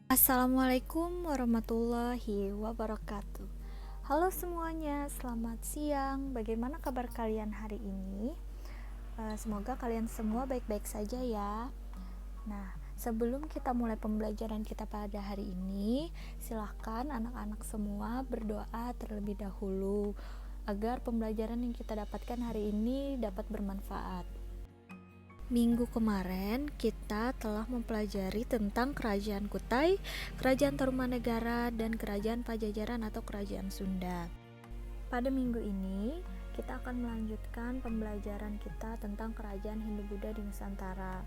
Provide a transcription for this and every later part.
Assalamualaikum warahmatullahi wabarakatuh. Halo semuanya, selamat siang. Bagaimana kabar kalian hari ini? Semoga kalian semua baik-baik saja ya. Nah, sebelum kita mulai pembelajaran kita pada hari ini, silahkan anak-anak semua berdoa terlebih dahulu agar pembelajaran yang kita dapatkan hari ini dapat bermanfaat. Minggu kemarin kita telah mempelajari tentang Kerajaan Kutai, Kerajaan Tarumanegara, dan Kerajaan Pajajaran atau Kerajaan Sunda. Pada minggu ini kita akan melanjutkan pembelajaran kita tentang Kerajaan Hindu-Buddha di Nusantara.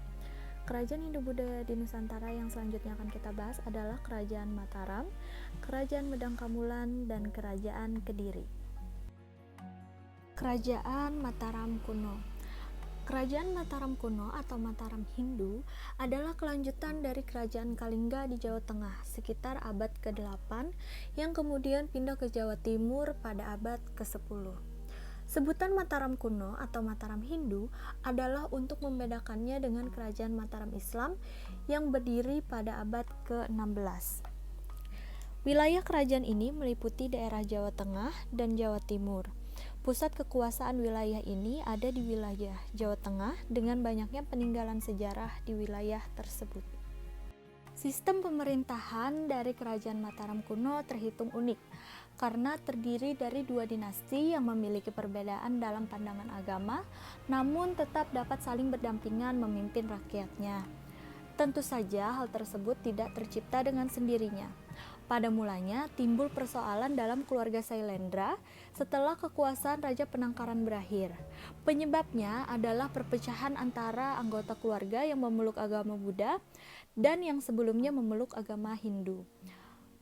Kerajaan Hindu-Buddha di Nusantara yang selanjutnya akan kita bahas adalah Kerajaan Mataram, Kerajaan Medang Kamulan, dan Kerajaan Kediri. Kerajaan Mataram kuno. Kerajaan Mataram kuno atau Mataram Hindu adalah kelanjutan dari Kerajaan Kalingga di Jawa Tengah sekitar abad ke-8 yang kemudian pindah ke Jawa Timur pada abad ke-10. Sebutan Mataram kuno atau Mataram Hindu adalah untuk membedakannya dengan Kerajaan Mataram Islam yang berdiri pada abad ke-16. Wilayah kerajaan ini meliputi daerah Jawa Tengah dan Jawa Timur. Pusat kekuasaan wilayah ini ada di wilayah Jawa Tengah dengan banyaknya peninggalan sejarah di wilayah tersebut. Sistem pemerintahan dari Kerajaan Mataram kuno terhitung unik karena terdiri dari dua dinasti yang memiliki perbedaan dalam pandangan agama, namun tetap dapat saling berdampingan memimpin rakyatnya. Tentu saja hal tersebut tidak tercipta dengan sendirinya. Pada mulanya timbul persoalan dalam keluarga Sailendra setelah kekuasaan Raja Penangkaran berakhir. Penyebabnya adalah perpecahan antara anggota keluarga yang memeluk agama Buddha dan yang sebelumnya memeluk agama Hindu.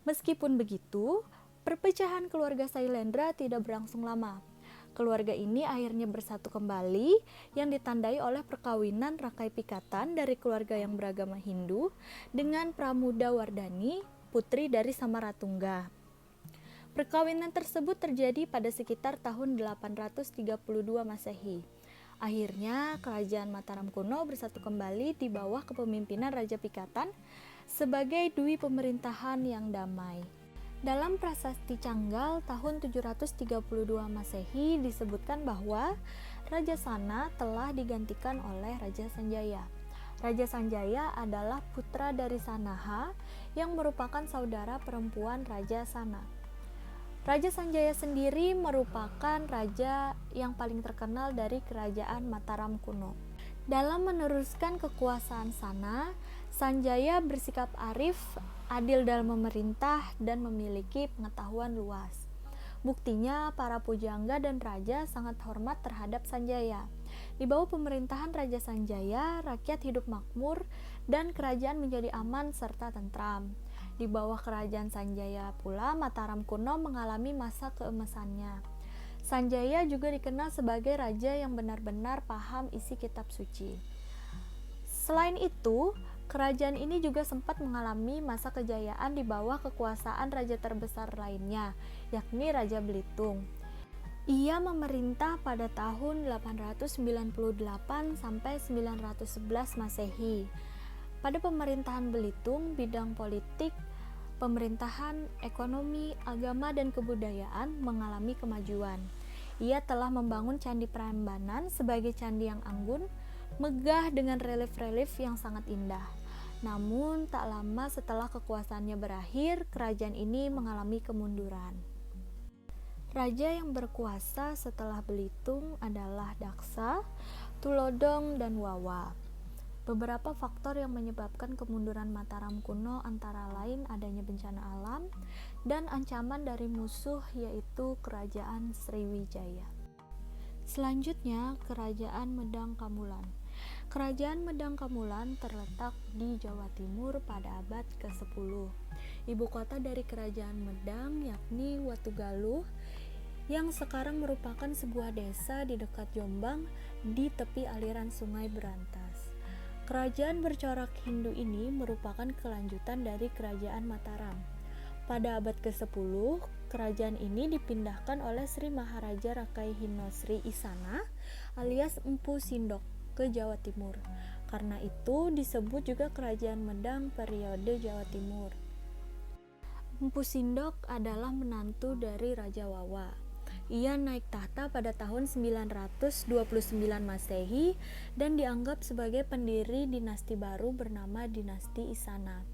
Meskipun begitu, perpecahan keluarga Sailendra tidak berlangsung lama. Keluarga ini akhirnya bersatu kembali yang ditandai oleh perkawinan Rakai Pikatan dari keluarga yang beragama Hindu dengan Pramuda Wardani, putri dari Samaratungga. Perkawinan tersebut terjadi pada sekitar tahun 832 Masehi. Akhirnya Kerajaan Mataram kuno bersatu kembali di bawah kepemimpinan Raja Pikatan sebagai dui pemerintahan yang damai. Dalam Prasasti Canggal tahun 732 Masehi disebutkan bahwa Raja Sana telah digantikan oleh Raja Sanjaya. Raja Sanjaya adalah putra dari Sanaha yang merupakan saudara perempuan Raja Sana. Raja Sanjaya sendiri merupakan raja yang paling terkenal dari Kerajaan Mataram kuno. Dalam meneruskan kekuasaan Sana, Sanjaya bersikap arif, adil dalam memerintah, dan memiliki pengetahuan luas. Buktinya, para pujangga dan raja sangat hormat terhadap Sanjaya. Di bawah pemerintahan Raja Sanjaya, rakyat hidup makmur dan kerajaan menjadi aman serta tentram. Di bawah kerajaan Sanjaya pula, Mataram kuno mengalami masa keemasannya. Sanjaya juga dikenal sebagai raja yang benar-benar paham isi kitab suci. Selain itu, kerajaan ini juga sempat mengalami masa kejayaan di bawah kekuasaan raja terbesar lainnya, yakni Raja Belitung. Ia memerintah pada tahun 898 sampai 911 Masehi. Pada pemerintahan Belitung, bidang politik, pemerintahan, ekonomi, agama, dan kebudayaan mengalami kemajuan. Ia telah membangun Candi Prambanan sebagai candi yang anggun, megah dengan relief-relief yang sangat indah. Namun, tak lama setelah kekuasaannya berakhir, kerajaan ini mengalami kemunduran. Raja yang berkuasa setelah Belitung adalah Daksa, Tulodong, dan Wawa. Beberapa faktor yang menyebabkan kemunduran Mataram kuno antara lain adanya bencana alam dan ancaman dari musuh yaitu Kerajaan Sriwijaya. Selanjutnya, Kerajaan Medang Kamulan. Kerajaan Medang Kamulan terletak di Jawa Timur pada abad ke-10. Ibu kota dari Kerajaan Medang yakni Watugaluh yang sekarang merupakan sebuah desa di dekat Jombang di tepi aliran Sungai Berantas. Kerajaan bercorak Hindu ini merupakan kelanjutan dari Kerajaan Mataram. Pada abad ke-10, kerajaan ini dipindahkan oleh Sri Maharaja Rakai Hinosri Isana alias Empu Sindok ke Jawa Timur. Karena itu disebut juga Kerajaan Medang periode Jawa Timur. Empu Sindok adalah menantu dari Raja Wawa. Ia naik tahta pada tahun 929 Masehi dan dianggap sebagai pendiri dinasti baru bernama Dinasti Isana,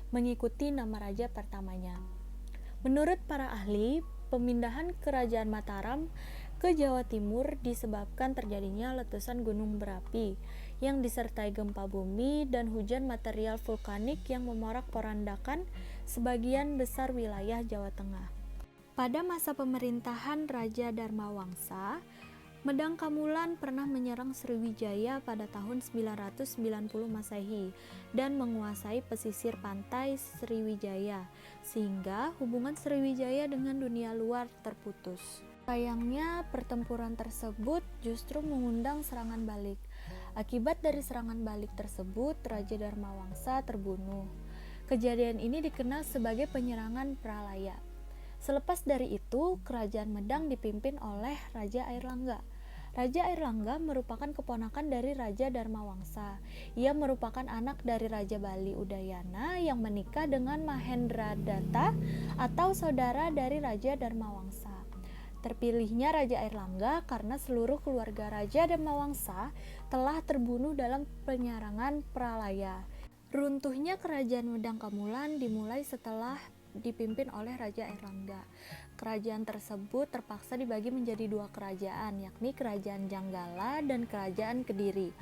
mengikuti nama raja pertamanya. Menurut para ahli, pemindahan kerajaan Mataram ke Jawa Timur disebabkan terjadinya letusan gunung berapi yang disertai gempa bumi dan hujan material vulkanik yang memorak-porandakan sebagian besar wilayah Jawa Tengah. Pada masa pemerintahan Raja Dharmawangsa, Medang Kamulan pernah menyerang Sriwijaya pada tahun 990 Masehi dan menguasai pesisir pantai Sriwijaya, sehingga hubungan Sriwijaya dengan dunia luar terputus. Sayangnya, pertempuran tersebut justru mengundang serangan balik. Akibat dari serangan balik tersebut, Raja Dharmawangsa terbunuh. Kejadian ini dikenal sebagai penyerangan Pralaya. Selepas dari itu, kerajaan Medang dipimpin oleh Raja Airlangga. Raja Airlangga merupakan keponakan dari Raja Dharmawangsa. Ia merupakan anak dari Raja Bali Udayana yang menikah dengan Mahendradatta atau saudara dari Raja Dharmawangsa. Terpilihnya Raja Airlangga karena seluruh keluarga Raja Dharmawangsa telah terbunuh dalam penyerangan Pralaya. Runtuhnya kerajaan Medang Kamulan dimulai setelah dipimpin oleh Raja Airlangga. Kerajaan tersebut terpaksa dibagi menjadi dua kerajaan, yakni Kerajaan Janggala dan Kerajaan Kediri.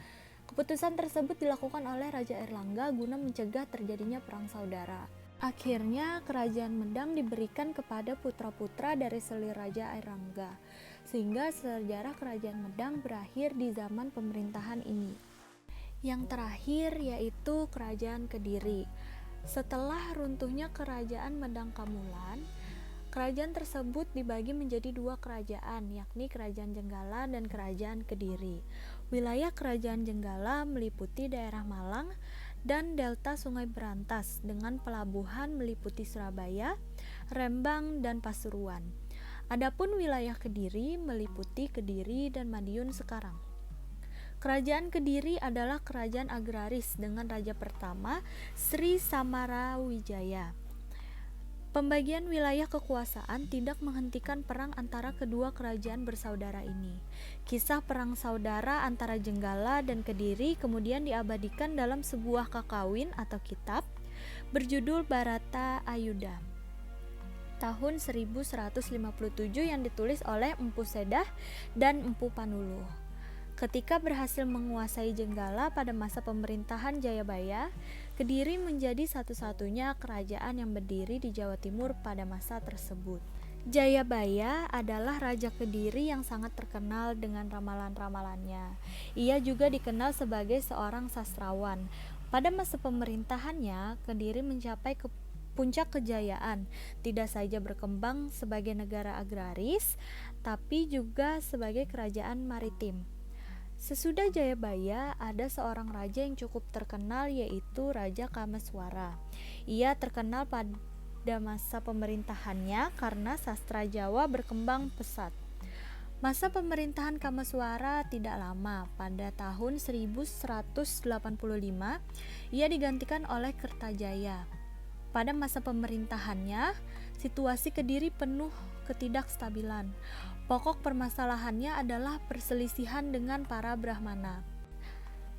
Keputusan tersebut dilakukan oleh Raja Airlangga guna mencegah terjadinya perang saudara. Akhirnya, Kerajaan Medang diberikan kepada putra-putra dari selir Raja Airlangga, sehingga sejarah Kerajaan Medang berakhir di zaman pemerintahan ini. Yang terakhir yaitu Kerajaan Kediri. Setelah runtuhnya kerajaan Medang Kamulan, kerajaan tersebut dibagi menjadi dua kerajaan, yakni Kerajaan Jenggala dan Kerajaan Kediri. Wilayah Kerajaan Jenggala meliputi daerah Malang dan delta Sungai Berantas dengan pelabuhan meliputi Surabaya, Rembang, dan Pasuruan. Adapun wilayah Kediri meliputi Kediri dan Madiun sekarang. Kerajaan Kediri adalah kerajaan agraris dengan raja pertama Sri Samarawijaya. Pembagian wilayah kekuasaan tidak menghentikan perang antara kedua kerajaan bersaudara ini. Kisah perang saudara antara Jenggala dan Kediri kemudian diabadikan dalam sebuah kakawin atau kitab berjudul Bharata Ayudha tahun 1157 yang ditulis oleh Empu Sedah dan Empu Panuluh. Ketika berhasil menguasai Jenggala pada masa pemerintahan Jayabaya, Kediri menjadi satu-satunya kerajaan yang berdiri di Jawa Timur pada masa tersebut. Jayabaya adalah Raja Kediri yang sangat terkenal dengan ramalan-ramalannya. Ia juga dikenal sebagai seorang sastrawan. Pada masa pemerintahannya, Kediri mencapai puncak kejayaan, tidak saja berkembang sebagai negara agraris, tapi juga sebagai kerajaan maritim. Sesudah Jayabaya, ada seorang raja yang cukup terkenal yaitu Raja Kameswara. Ia terkenal pada masa pemerintahannya karena sastra Jawa berkembang pesat. Masa pemerintahan Kameswara tidak lama. Pada tahun 1185, ia digantikan oleh Kertajaya. Pada masa pemerintahannya, situasi Kediri penuh ketidakstabilan. Pokok permasalahannya adalah perselisihan dengan para Brahmana.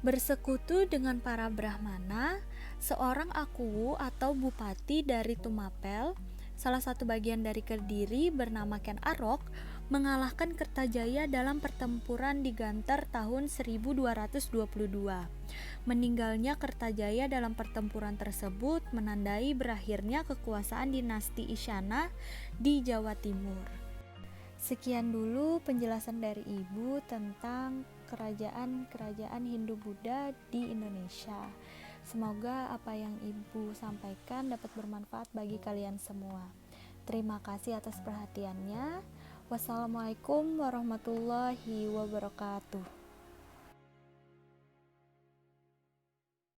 Bersekutu dengan para Brahmana, seorang Akuwu atau bupati dari Tumapel, salah satu bagian dari Kediri bernama Ken Arok, mengalahkan Kertajaya dalam pertempuran di Gantar tahun 1222. Meninggalnya Kertajaya dalam pertempuran tersebut menandai berakhirnya kekuasaan dinasti Isyana di Jawa Timur. Sekian dulu penjelasan dari Ibu tentang kerajaan-kerajaan Hindu-Buddha di Indonesia. Semoga apa yang Ibu sampaikan dapat bermanfaat bagi kalian semua. Terima kasih atas perhatiannya. Wassalamualaikum warahmatullahi wabarakatuh.